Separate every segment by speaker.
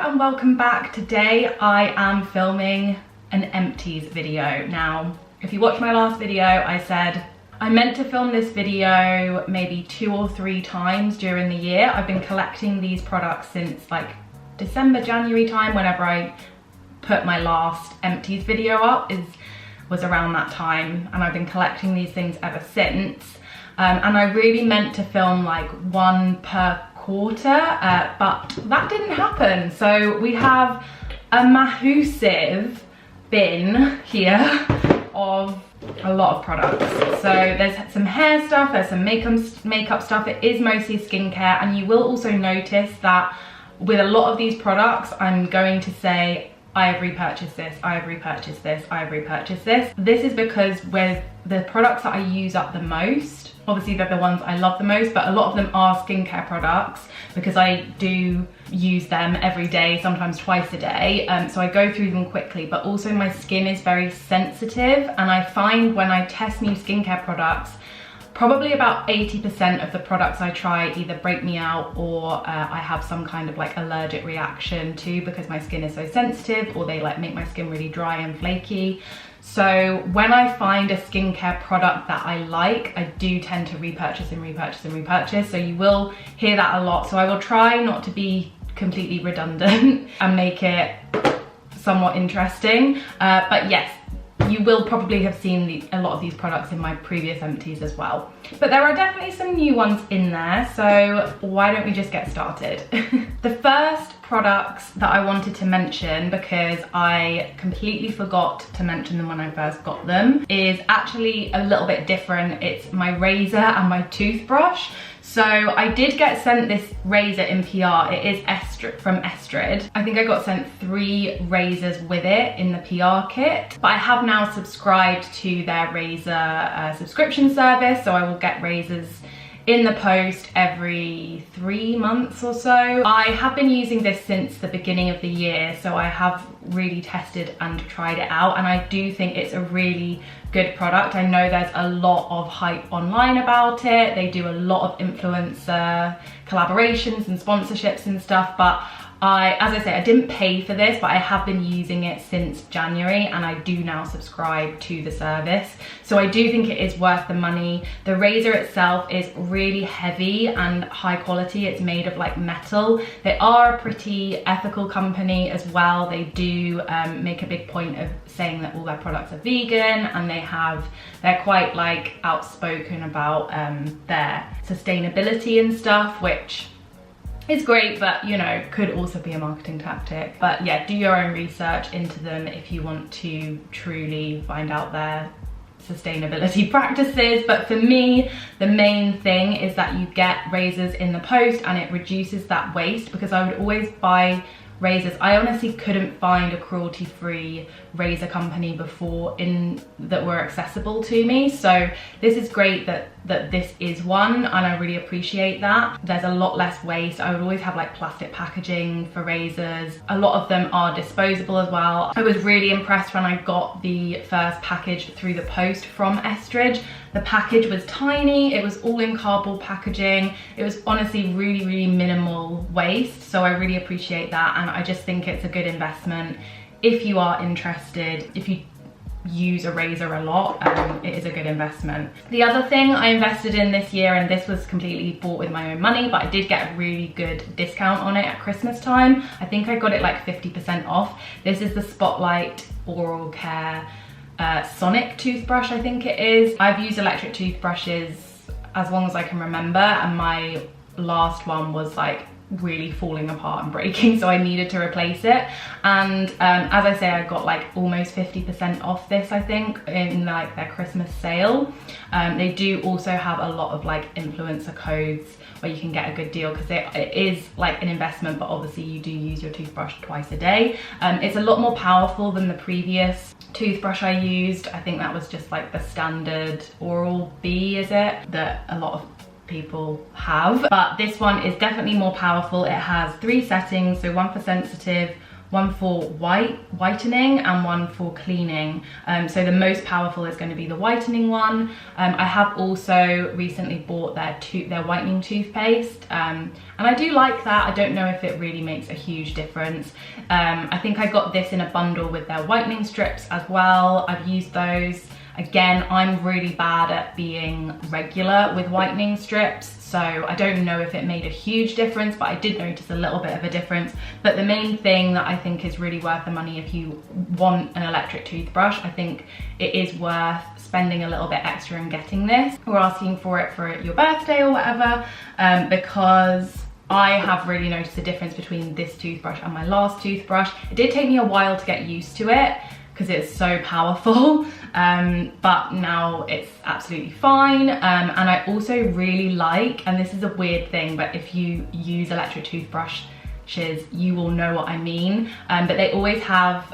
Speaker 1: and welcome back. Today I am filming an empties video. Now, if you watched my last video, I said I meant to film this video maybe 2 or 3 times during the year. I've been collecting these products since like December, January time. Whenever I put my last empties video up was around that time, and I've been collecting these things ever since. And I really meant to film like 1 per quarter, but that didn't happen. So we have a massive bin here of a lot of products. So there's some hair stuff, there's some makeup stuff. It is mostly skincare, and you will also notice that with a lot of these products, I'm going to say, I have repurchased this, I have repurchased this, I have repurchased this. This is because with the products that I use up the most, obviously they're the ones I love the most, but a lot of them are skincare products because I do use them every day, sometimes twice a day. So I go through them quickly, but also my skin is very sensitive, and I find when I test new skincare products, probably about 80% of the products I try either break me out or I have some kind of like allergic reaction to, because my skin is so sensitive, or they like make my skin really dry and flaky. So when I find a skincare product that I like, I do tend to repurchase and repurchase and repurchase. So you will hear that a lot. So I will try not to be completely redundant and make it somewhat interesting. But yes, you will probably have seen a lot of these products in my previous empties as well. But there are definitely some new ones in there, so why don't we just get started? The first products that I wanted to mention, because I completely forgot to mention them when I first got them, is actually a little bit different. It's my razor and my toothbrush. So I did get sent this razor in PR. It is from Estrid. I think I got sent 3 razors with it in the PR kit, but I have now subscribed to their razor subscription service, so I will get razors in the post every 3 months or so. I have been using this since the beginning of the year, so I have really tested and tried it out, and I do think it's a really good product. I know there's a lot of hype online about it. They do a lot of influencer collaborations and sponsorships and stuff, but as I say, I didn't pay for this, but I have been using it since January, and I do now subscribe to the service. So I do think it is worth the money. The razor itself is really heavy and high quality. It's made of like metal. They are a pretty ethical company as well. They do make a big point of saying that all their products are vegan, and they're quite like outspoken about their sustainability and stuff, which it's great, but you know, could also be a marketing tactic. But yeah, do your own research into them if you want to truly find out their sustainability practices. But for me, the main thing is that you get razors in the post, and it reduces that waste, because I would always buy razors. I honestly couldn't find a cruelty-free razor company before that were accessible to me. So this is great that this is one, and I really appreciate that. There's a lot less waste. I would always have like plastic packaging for razors. A lot of them are disposable as well. I was really impressed when I got the first package through the post from Estrid. The package was tiny, it was all in cardboard packaging. It was honestly really, really minimal waste. So I really appreciate that, and I just think it's a good investment. If you are interested, if you use a razor a lot, it is a good investment. The other thing I invested in this year, and this was completely bought with my own money, but I did get a really good discount on it at Christmas time. I think I got it like 50% off. This is the Spotlight Oral Care Sonic toothbrush, I think it is. I've used electric toothbrushes as long as I can remember, and my last one was like really falling apart and breaking, so I needed to replace it. And as I say, I got like almost 50% off this, I think, in like their Christmas sale. They do also have a lot of like influencer codes where you can get a good deal, because it is like an investment, but obviously you do use your toothbrush twice a day. It's a lot more powerful than the previous toothbrush I used. I think that was just like the standard Oral-B, is it, that a lot of people have, but this one is definitely more powerful. It has 3 settings, so 1 for sensitive, one for whitening and one for cleaning. So the most powerful is going to be the whitening one. I have also recently bought their whitening toothpaste, and I do like that. I don't know if it really makes a huge difference. I think I got this in a bundle with their whitening strips as well. I've used those. Again, I'm really bad at being regular with whitening strips, so I don't know if it made a huge difference, but I did notice a little bit of a difference. But the main thing that I think is really worth the money if you want an electric toothbrush, I think it is worth spending a little bit extra and getting this, or asking for it for your birthday or whatever, because I have really noticed the difference between this toothbrush and my last toothbrush. It did take me a while to get used to it because it's so powerful, but now it's absolutely fine. And I also really like, and this is a weird thing, but if you use electric toothbrushes, you will know what I mean, but they always have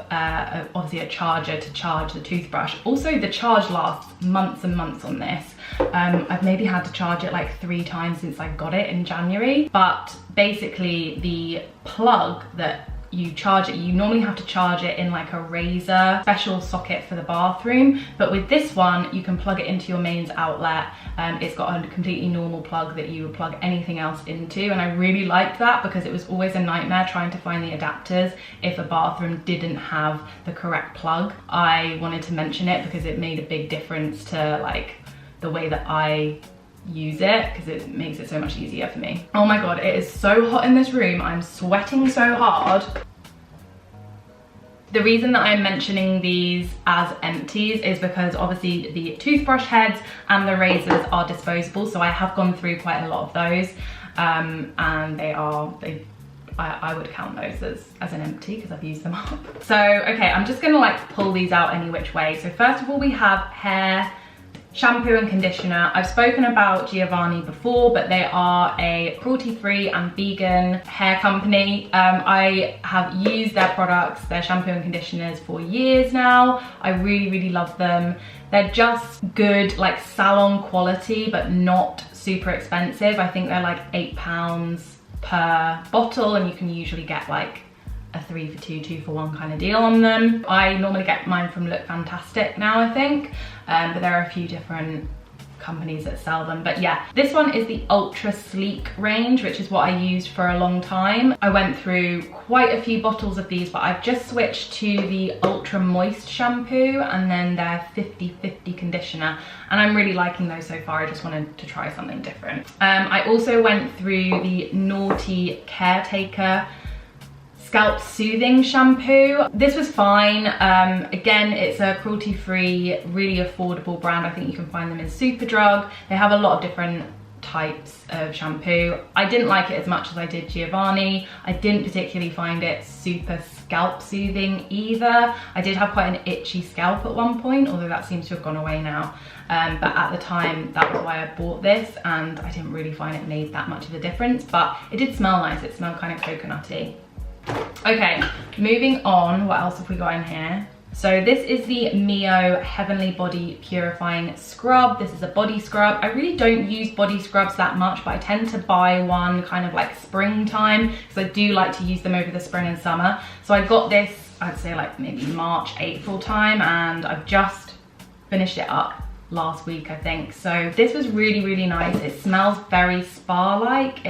Speaker 1: obviously a charger to charge the toothbrush. Also, the charge lasts months and months on this. I've maybe had to charge it like 3 times since I got it in January, but basically the plug that you charge it, you normally have to charge it in like a razor special socket for the bathroom, but with this one you can plug it into your mains outlet. It's got a completely normal plug that you would plug anything else into, and I really liked that because it was always a nightmare trying to find the adapters if a bathroom didn't have the correct plug. I wanted to mention it because it made a big difference to like the way that I use it, because it makes it so much easier for me. Oh my god, it is so hot in this room. I'm sweating so hard. The reason that I'm mentioning these as empties is because obviously the toothbrush heads and the razors are disposable, so I have gone through quite a lot of those, and I would count those as an empty because I've used them up. So okay, I'm just gonna like pull these out any which way. So first of all, we have hair shampoo and conditioner. I've spoken about Giovanni before, but they are a cruelty-free and vegan hair company. I have used their products, their shampoo and conditioners, for years now. I really love them. They're just good, like salon quality, but not super expensive. I think they're like £8 per bottle, and you can usually get like a 3 for 2, 2 for 1 kind of deal on them. I normally get mine from Look Fantastic now, I think, but there are a few different companies that sell them. But yeah, this one is the Ultra Sleek range, which is what I used for a long time. I went through quite a few bottles of these, but I've just switched to the Ultra Moist shampoo and then their 50/50 conditioner, and I'm really liking those so far. I just wanted to try something different. I also went through the Naughty Caretaker Scalp Soothing Shampoo. This was fine. Again, it's a cruelty-free, really affordable brand. I think you can find them in Superdrug. They have a lot of different types of shampoo. I didn't like it as much as I did Giovanni. I didn't particularly find it super scalp soothing either. I did have quite an itchy scalp at one point, although that seems to have gone away now. But at the time, that was why I bought this, and I didn't really find it made that much of a difference, but it did smell nice. It smelled kind of coconutty. Okay, moving on, what else have we got in here? So this is the Mio Heavenly Body Purifying Scrub. This is a body scrub. I really don't use body scrubs that much, but I tend to buy one kind of like springtime, because I do like to use them over the spring and summer. So I got this, I'd say like maybe March, April time, and I've just finished it up last week, I think. So this was really nice. It smells very spa-like.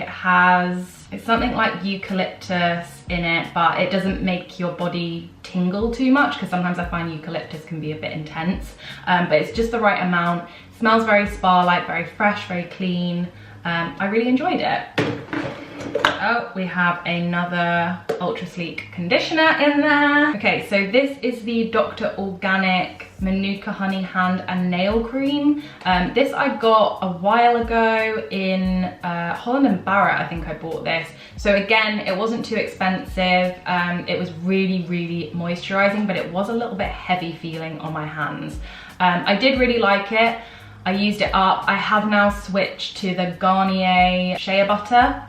Speaker 1: It's something like eucalyptus in it, but it doesn't make your body tingle too much, because sometimes I find eucalyptus can be a bit intense, but it's just the right amount. It smells very spa-like, very fresh, very clean. I really enjoyed it. Oh, we have another Ultra Sleek conditioner in there. Okay, so this is the Dr. Organic Manuka Honey Hand and Nail Cream. This I got a while ago in Holland & Barrett, I think I bought this. So again, it wasn't too expensive. It was really moisturizing, but it was a little bit heavy feeling on my hands. I did really like it. I used it up. I have now switched to the Garnier Shea Butter,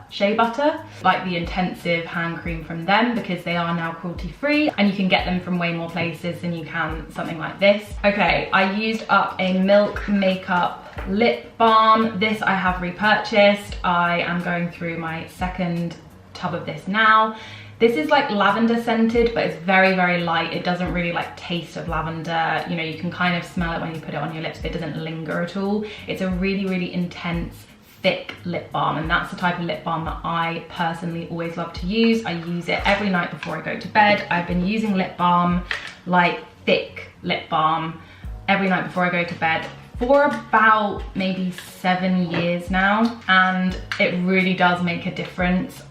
Speaker 1: like the intensive hand cream from them, because they are now cruelty-free and you can get them from way more places than you can something like this. Okay, I used up a Milk Makeup Lip Balm. This I have repurchased. I am going through my second tub of this now. This is like lavender scented, but it's very, very light. It doesn't really like taste of lavender. You know, you can kind of smell it when you put it on your lips, but it doesn't linger at all. It's a really, really intense, thick lip balm, and that's the type of lip balm that I personally always love to use. I use it every night before I go to bed. I've been using lip balm, like thick lip balm, every night before I go to bed for about maybe 7 years now, and it really does make a difference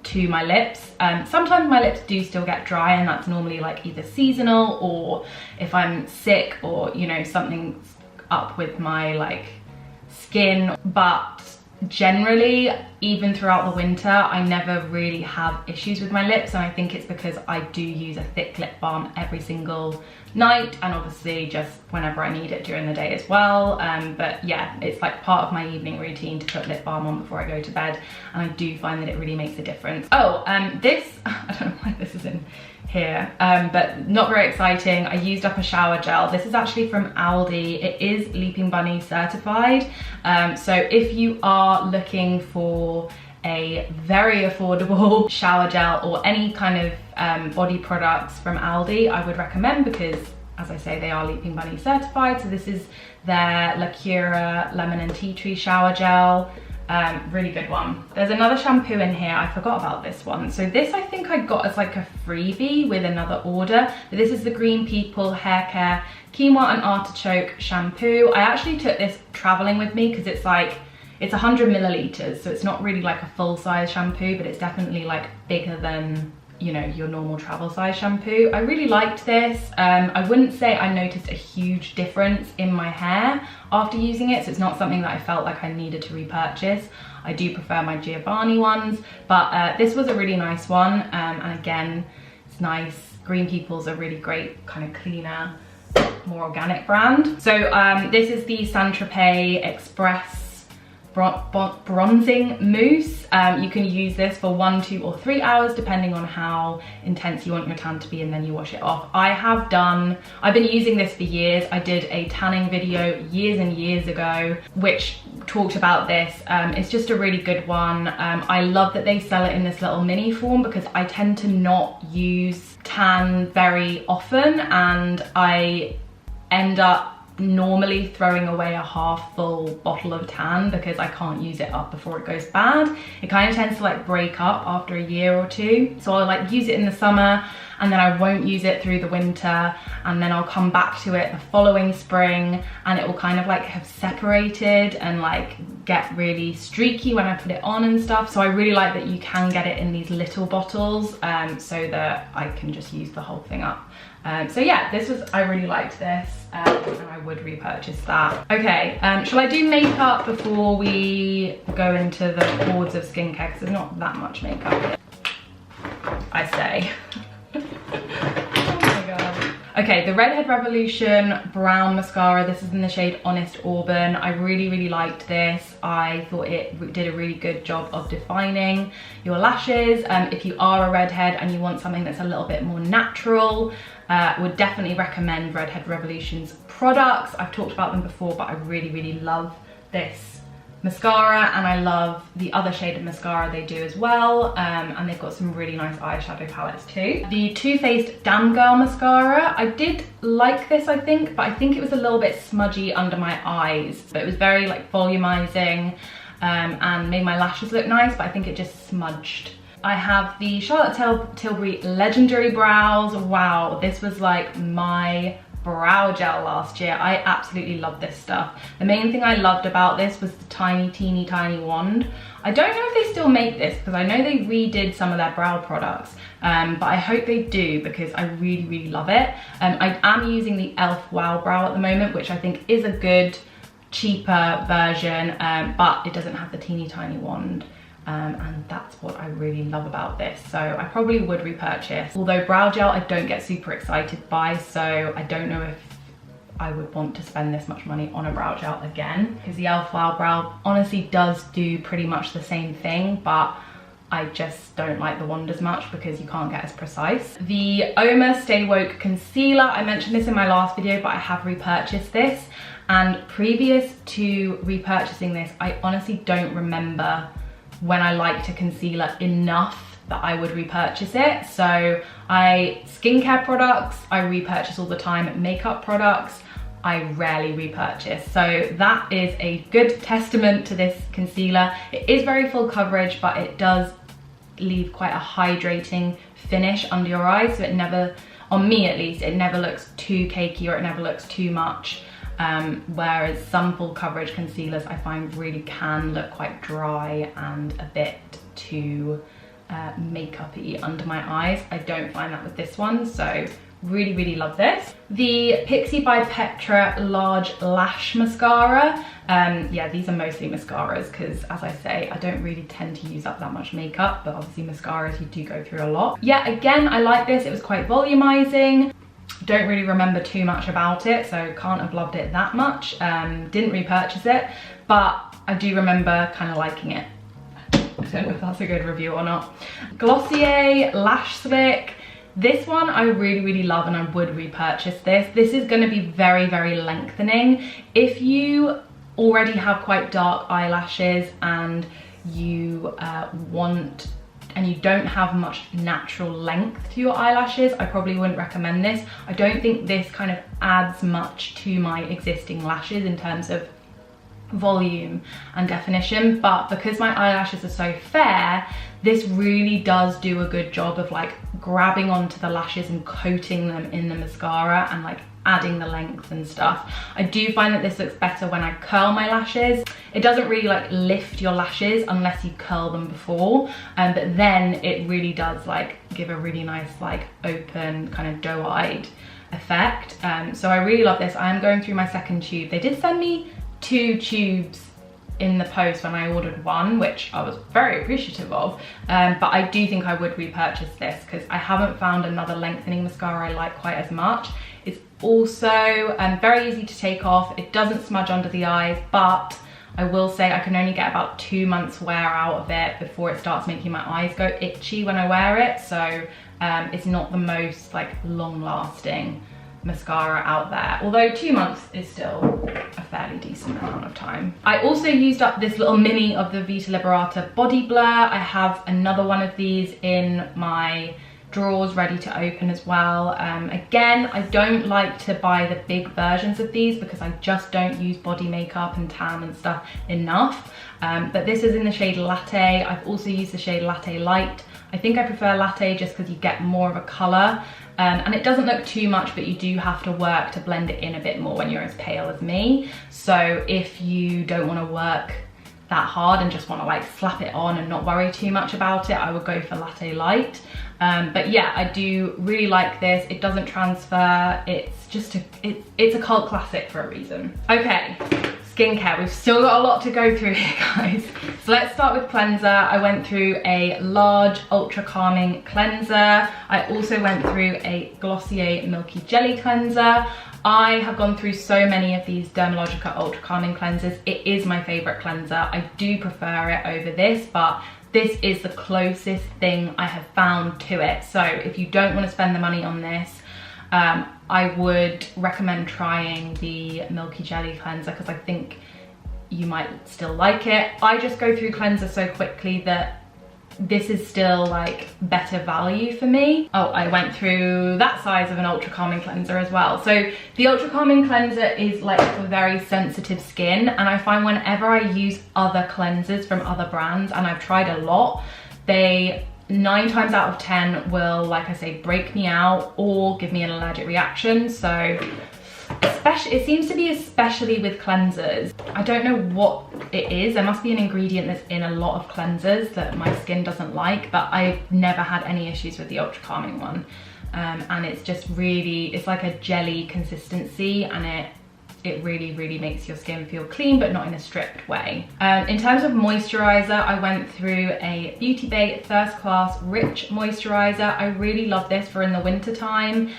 Speaker 1: to my lips. Sometimes my lips do still get dry, and that's normally like either seasonal or if I'm sick or, you know, something's up with my like skin, but generally, even throughout the winter, I never really have issues with my lips, and I think it's because I do use a thick lip balm every single night, and obviously just whenever I need it during the day as well. But yeah, it's like part of my evening routine to put lip balm on before I go to bed, and I do find that it really makes a difference. Oh, this, I don't know why this is in here, but not very exciting. I used up a shower gel. This is actually from Aldi. It is Leaping Bunny certified. So if you are looking for a very affordable shower gel or any kind of body products from Aldi, I would recommend, because as I say, they are Leaping Bunny certified. So this is their La Cura Lemon and Tea Tree Shower Gel. Really good one. There's another shampoo in here. I forgot about this one. So this I think I got as like a freebie with another order. But this is the Green People Haircare Quinoa and Artichoke shampoo. I actually took this traveling with me because it's like, it's 100 milliliters. So it's not really like a full size shampoo, but it's definitely like bigger than, you know, your normal travel size shampoo. I really liked this. I wouldn't say I noticed a huge difference in my hair after using it, so it's not something that I felt like I needed to repurchase. I do prefer my Giovanni ones, but this was a really nice one, and again, it's nice. Green People's a really great kind of cleaner, more organic brand. So this is the Santropay Express bronzing mousse. You can use this for 1, 2 or 3 hours depending on how intense you want your tan to be, and then you wash it off. I've been using this for years. I did a tanning video years and years ago which talked about this. It's just a really good one. I love that they sell it in this little mini form because I tend to not use tan very often, and I end up normally throwing away a half full bottle of tan because I can't use it up before it goes bad. It kind of tends to like break up after a year or two. So I'll like use it in the summer, and then I won't use it through the winter, and then I'll come back to it the following spring and it will kind of like have separated and like get really streaky when I put it on and stuff. So I really like that you can get it in these little bottles, so that I can just use the whole thing up. So yeah, I really liked this, and I would repurchase that. Okay, shall I do makeup before we go into the hordes of skincare, because there's not that much makeup, I say. Oh my god. Okay, the Redhead Revolution Brown Mascara. This is in the shade Honest Auburn. I really, really liked this. I thought it did a really good job of defining your lashes. If you are a redhead and you want something that's a little bit more natural, would definitely recommend Redhead Revolution's products. I've talked about them before, but I really, really love this mascara, and I love the other shade of mascara they do as well, and they've got some really nice eyeshadow palettes too. The Too Faced Damn Girl Mascara, I did like this I think, but I think it was a little bit smudgy under my eyes, but it was very like volumizing, and made my lashes look nice, but I think it just smudged. I have the Charlotte Tilbury Legendary Brows. Wow, this was like my brow gel last year. I absolutely love this stuff. The main thing I loved about this was the teeny tiny wand. I don't know if they still make this because I know they redid some of their brow products, but I hope they do because I really, really love it. I am using the e.l.f. Wow Brow at the moment, which I think is a good, cheaper version, but it doesn't have the teeny tiny wand. And that's what I really love about this, so I probably would repurchase. Although brow gel I don't get super excited by, so I don't know if I would want to spend this much money on a brow gel again, because the e.l.f. Wow Brow honestly does do pretty much the same thing, but I just don't like the wand as much because you can't get as precise. The Oma Stay Woke Concealer, I mentioned this in my last video, but I have repurchased this, and previous to repurchasing this, I honestly don't remember when I liked a concealer enough that I would repurchase it. So skincare products, I repurchase all the time. Makeup products, I rarely repurchase. So that is a good testament to this concealer. It is very full coverage, but it does leave quite a hydrating finish under your eyes. So it never, on me at least, it never looks too cakey or it never looks too much. Whereas some full coverage concealers I find really can look quite dry and a bit too makeup-y under my eyes. I don't find that with this one, so really, really love this. The Pixie by Petra Large Lash Mascara. Yeah, these are mostly mascaras because, as I say, I don't really tend to use up that much makeup, but obviously mascaras you do go through a lot. Yeah, again, I like this. It was quite volumizing. Don't really remember too much about it, so can't have loved it that much. Didn't repurchase it, but I do remember kind of liking it. I don't know if that's a good review or not. Glossier Lash Stick. This one I really, really love and I would repurchase this. This is going to be very, very lengthening. If you already have quite dark eyelashes and you you don't have much natural length to your eyelashes, I probably wouldn't recommend this. I don't think this kind of adds much to my existing lashes in terms of volume and definition, but because my eyelashes are so fair, this really does do a good job of like grabbing onto the lashes and coating them in the mascara and like adding the length and stuff. I do find that this looks better when I curl my lashes. It doesn't really like lift your lashes unless you curl them before, but then it really does like give a really nice like open kind of doe-eyed effect. So I really love this. I am going through my second tube. They did send me 2 tubes in the post when I ordered one, which I was very appreciative of, but I do think I would repurchase this because I haven't found another lengthening mascara I like quite as much. It's also very easy to take off. It doesn't smudge under the eyes, but I will say I can only get about 2 months wear out of it before it starts making my eyes go itchy when I wear it. So it's not the most like long-lasting mascara out there, although 2 months is still a fairly decent amount of time. I also used up this little mini of the Vita Liberata Body Blur. I have another one of these in my drawers ready to open as well. Again, I don't like to buy the big versions of these because I just don't use body makeup and tan and stuff enough, but this is in the shade Latte. I've also used the shade Latte Light. I think I prefer Latte just because you get more of a colour, and it doesn't look too much, but you do have to work to blend it in a bit more when you're as pale as me. So if you don't want to work that hard and just want to like slap it on and not worry too much about it, I would go for Latte Light. But yeah, I do really like this. It doesn't transfer. It's just it's a cult classic for a reason. Okay, skincare. We've still got a lot to go through here, guys. So let's start with cleanser. I went through a large ultra calming cleanser. I also went through a Glossier milky jelly cleanser. I have gone through so many of these Dermalogica ultra calming cleansers. It is my favorite cleanser. I do prefer it over this, but this is the closest thing I have found to it. So if you don't want to spend the money on this, I would recommend trying the Milky Jelly cleanser because I think you might still like it. I just go through cleanser so quickly that this is still like better value for me. Oh, I went through that size of an ultra calming cleanser as well. So the ultra calming cleanser is like for very sensitive skin, and I find whenever I use other cleansers from other brands, and I've tried a lot, they 9 times out of 10 will, like I say, break me out or give me an allergic reaction. So it seems to be especially with cleansers. I don't know what it is. There must be an ingredient that's in a lot of cleansers that my skin doesn't like, but I've never had any issues with the ultra calming one. And it's just really, it's like a jelly consistency, and it really, really makes your skin feel clean, but not in a stripped way. In terms of moisturizer, I went through a Beauty Bay First Class Rich Moisturizer. I really love this for in the winter time,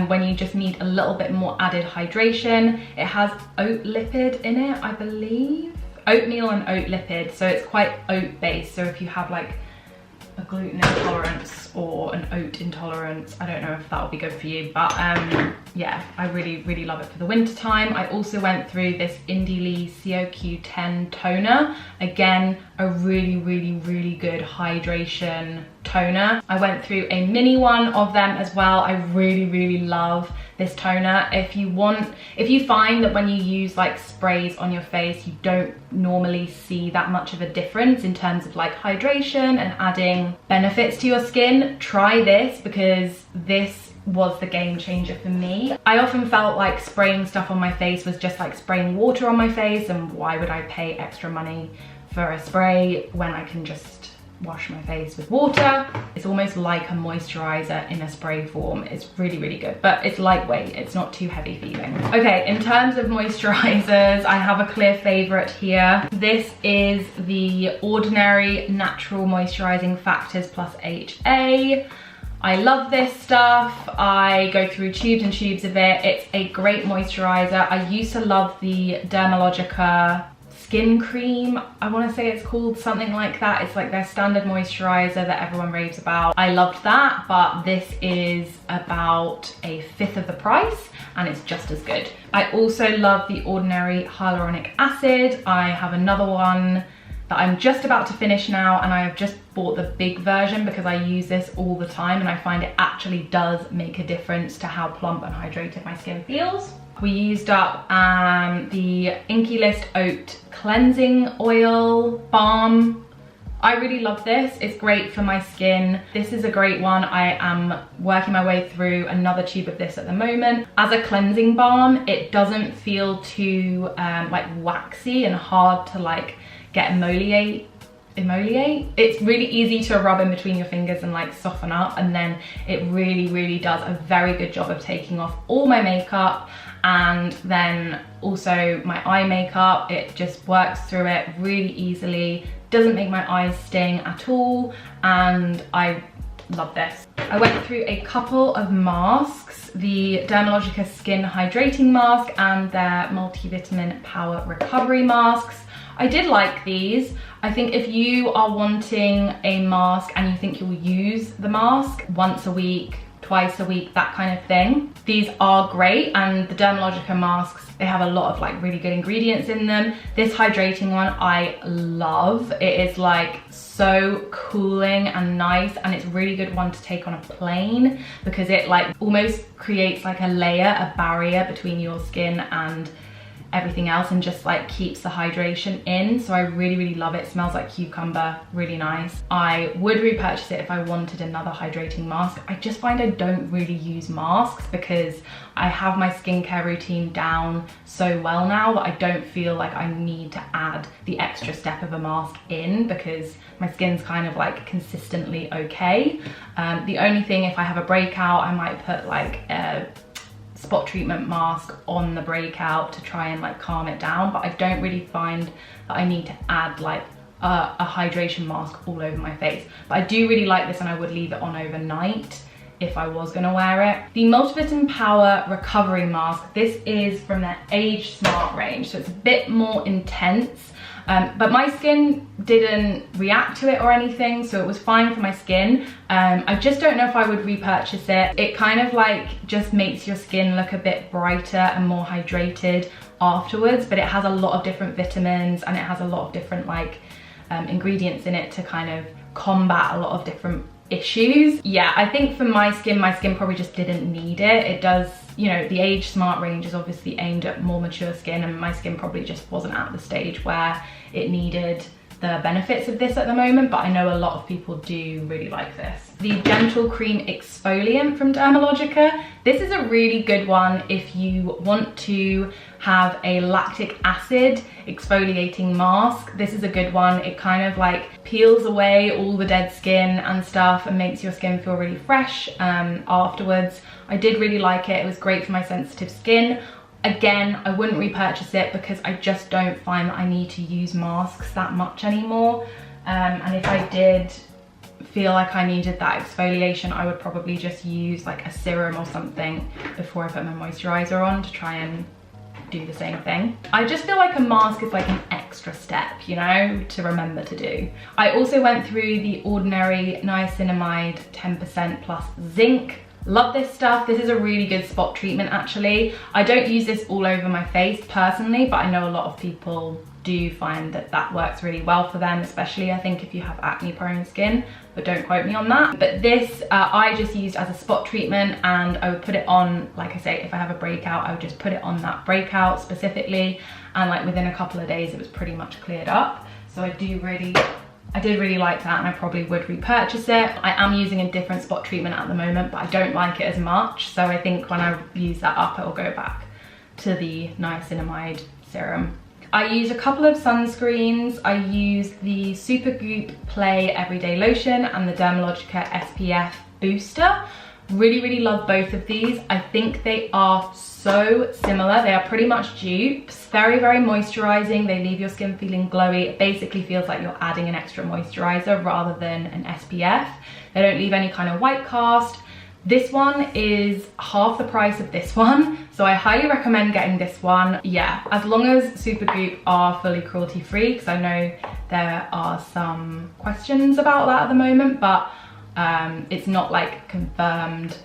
Speaker 1: when you just need a little bit more added hydration. It has oat lipid in it, I believe. Oatmeal and oat lipid, so it's quite oat based. So if you have like a gluten intolerance or an oat intolerance, I don't know if that will be good for you, but yeah, I really, really love it for the winter time. I also went through this Indy COQ10 toner. Again, a really, really, really good hydration toner. I went through a mini one of them as well. I really love this toner. If you find that when you use like sprays on your face, you don't normally see that much of a difference in terms of like hydration and adding benefits to your skin, try this, because this was the game changer for me. I often felt like spraying stuff on my face was just like spraying water on my face, and why would I pay extra money for a spray when I can just wash my face with water? It's almost like a moisturizer in a spray form. It's really good, but it's lightweight. It's not too heavy feeling. Okay, in terms of moisturizers, I have a clear favorite here. This is the Ordinary Natural Moisturizing Factors plus HA. I love this stuff. I go through tubes and tubes of it. It's a great moisturizer. I used to love the Dermalogica skin cream, I want to say it's called, something like that. It's like their standard moisturizer that everyone raves about. I loved that, but this is about a fifth of the price and it's just as good. I also love the Ordinary Hyaluronic Acid. I have another one that I'm just about to finish now, and I have just bought the big version because I use this all the time and I find it actually does make a difference to how plump and hydrated my skin feels. We used up the Inky List Oat Cleansing Oil Balm. I really love this. It's great for my skin. This is a great one. I am working my way through another tube of this at the moment. As a cleansing balm, it doesn't feel too like waxy and hard to like get emoliate. It's really easy to rub in between your fingers and like soften up, and then it really does a very good job of taking off all my makeup and then also my eye makeup. It just works through it really easily, doesn't make my eyes sting at all, and I love this. I went through a couple of masks, the Dermalogica Skin Hydrating Mask and their Multivitamin Power Recovery Masks. I did like these. I think if you are wanting a mask and you think you'll use the mask once a week, twice a week, that kind of thing, these are great. And the Dermalogica masks, they have a lot of like really good ingredients in them. This hydrating one I love. It is like so cooling and nice, and it's a really good one to take on a plane because it like almost creates like a layer, a barrier between your skin and everything else, and just like keeps the hydration in. So I really love it. It smells like cucumber, really nice. I would repurchase it if I wanted another hydrating mask. I just find I don't really use masks because I have my skincare routine down so well now that I don't feel like I need to add the extra step of a mask in because my skin's kind of like consistently okay. The only thing, if I have a breakout, I might put like a spot treatment mask on the breakout to try and like calm it down, but I don't really find that I need to add like a hydration mask all over my face. But I do really like this, and I would leave it on overnight if I was gonna wear it. The Multivitamin Power Recovery Mask, this is from their Age Smart range, so it's a bit more intense. But my skin didn't react to it or anything, so it was fine for my skin. I just don't know if I would repurchase it. It kind of like just makes your skin look a bit brighter and more hydrated afterwards, but it has a lot of different vitamins and it has a lot of different like ingredients in it to kind of combat a lot of different issues. Yeah, I think for my skin probably just didn't need it. It does, you know, the Age Smart range is obviously aimed at more mature skin, and my skin probably just wasn't at the stage where it needed the benefits of this at the moment, but I know a lot of people do really like this. The Gentle Cream Exfoliant from Dermalogica. This is a really good one if you want to have a lactic acid exfoliating mask. This is a good one. It kind of like peels away all the dead skin and stuff and makes your skin feel really fresh afterwards. I did really like it. It was great for my sensitive skin. Again, I wouldn't repurchase it because I just don't find that I need to use masks that much anymore. And if I did feel like I needed that exfoliation, I would probably just use like a serum or something before I put my moisturizer on to try and do the same thing. I just feel like a mask is like an extra step, you know, to remember to do. I also went through the Ordinary Niacinamide 10% plus zinc. Love this stuff. This is a really good spot treatment actually. I don't use this all over my face personally, but I know a lot of people do find that that works really well for them, especially I think if you have acne prone skin, but don't quote me on that. But this I just used as a spot treatment, and I would put it on, like I say, if I have a breakout, I would just put it on that breakout specifically, and like within a couple of days it was pretty much cleared up. So I did really like that, and I probably would repurchase it. I am using a different spot treatment at the moment, but I don't like it as much, so I think when I use that up, it will go back to the niacinamide serum. I use a couple of sunscreens. I use the Supergoop Play Everyday Lotion and the Dermalogica SPF Booster. Really love both of these. I think they are so similar. They are pretty much dupes. Very moisturizing. They leave your skin feeling glowy. It basically feels like you're adding an extra moisturizer rather than an SPF. They don't leave any kind of white cast. This one is half the price of this one, so I highly recommend getting this one. Yeah, as long as Supergoop are fully cruelty free, because I know there are some questions about that at the moment, but it's not like confirmed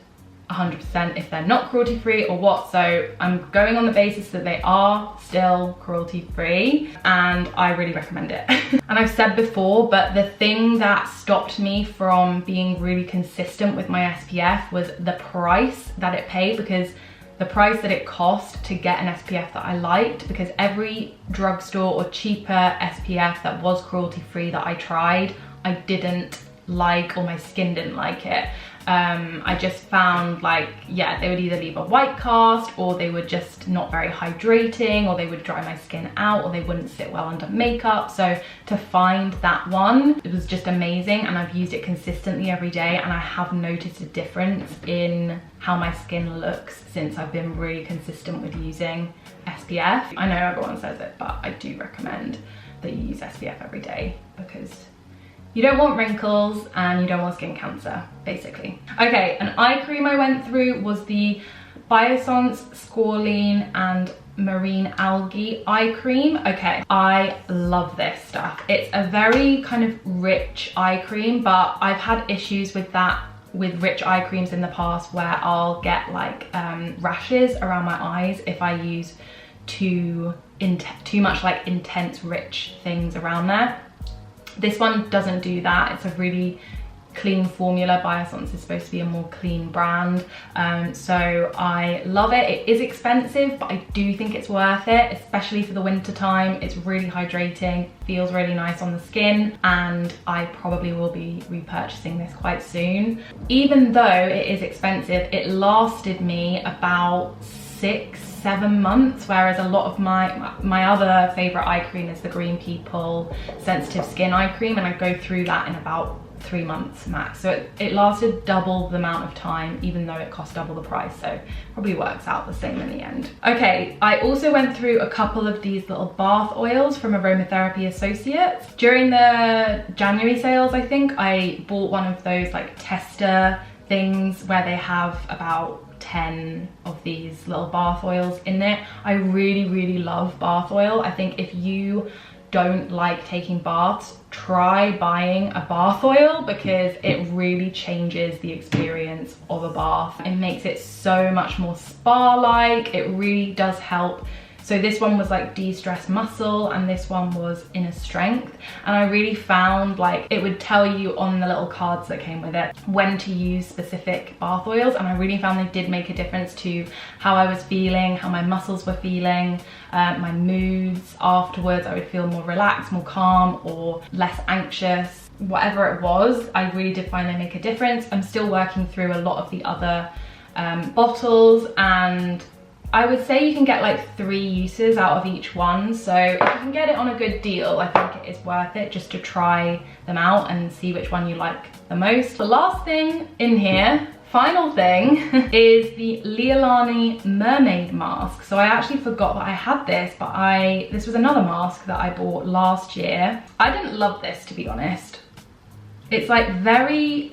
Speaker 1: 100% if they're not cruelty free or what, so I'm going on the basis that they are still cruelty free, and I really recommend it. And I've said before, but the thing that stopped me from being really consistent with my SPF was the price that it paid, because the price that it cost to get an SPF that I liked, because every drugstore or cheaper SPF that was cruelty free that I tried, I didn't like, or my skin didn't like it. I just found like, yeah, they would either leave a white cast, or they were just not very hydrating, or they would dry my skin out, or they wouldn't sit well under makeup. So to find that one, it was just amazing, and I've used it consistently every day, and I have noticed a difference in how my skin looks since I've been really consistent with using SPF. I know everyone says it, but I do recommend that you use SPF every day, because you don't want wrinkles and you don't want skin cancer, basically. Okay, an eye cream I went through was the Biossance Squalene and Marine Algae eye cream. Okay, I love this stuff. It's a very kind of rich eye cream, but I've had issues with that with rich eye creams in the past, where I'll get like rashes around my eyes if I use too much like intense rich things around there. This one doesn't do that. It's a really clean formula. Biossance is supposed to be a more clean brand, so I love it. It is expensive, but I do think it's worth it, especially for the winter time. It's really hydrating, feels really nice on the skin, and I probably will be repurchasing this quite soon. Even though it is expensive, it lasted me about 6-7 months, whereas a lot of my other favorite eye cream is the Green People Sensitive Skin Eye Cream, and I go through that in about 3 months max. So it lasted double the amount of time, even though it cost double the price, so probably works out the same in the end. Okay, I also went through a couple of these little bath oils from Aromatherapy Associates. During the January sales, I think, I bought one of those like tester things where they have about 10 of these little bath oils in there. I really love bath oil. I think if you don't like taking baths, try buying a bath oil, because it really changes the experience of a bath. It makes it so much more spa-like. It really does help. So this one was like de-stress muscle, and this one was inner strength. And I really found like it would tell you on the little cards that came with it when to use specific bath oils. And I really found they did make a difference to how I was feeling, how my muscles were feeling, my moods afterwards. I would feel more relaxed, more calm, or less anxious. Whatever it was, I really did find they make a difference. I'm still working through a lot of the other bottles, and I would say you can get like 3 uses out of each one. So if you can get it on a good deal, I think it is worth it just to try them out and see which one you like the most. The last thing in here, final thing, is the Leilani Mermaid Mask. So I actually forgot that I had this, but this was another mask that I bought last year. I didn't love this, to be honest. It's like very,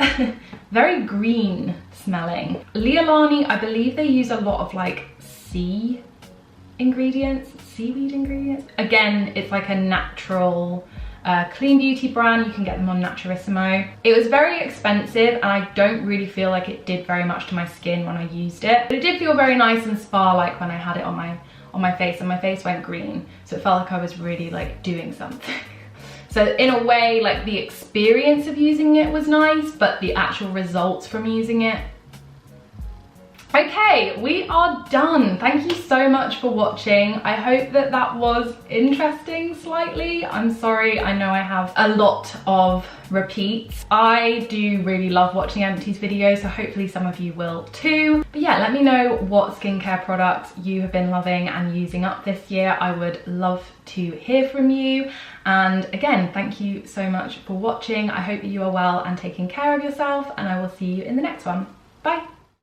Speaker 1: very green smelling. Leilani, I believe they use a lot of like seaweed ingredients. Again, it's like a natural clean beauty brand. You can get them on Naturissimo. It was very expensive, and I don't really feel like it did very much to my skin when I used it, but it did feel very nice and spa-like when I had it on on my face and my face went green. So it felt like I was really like doing something. So in a way, like the experience of using it was nice, but the actual results from using it. Okay, we are done. Thank you so much for watching. I hope that that was interesting slightly. I'm sorry, I know I have a lot of repeats. I do really love watching empties videos, so hopefully some of you will too. But yeah, let me know what skincare products you have been loving and using up this year. I would love to hear from you. And again, thank you so much for watching. I hope that you are well and taking care of yourself, and I will see you in the next one. Bye.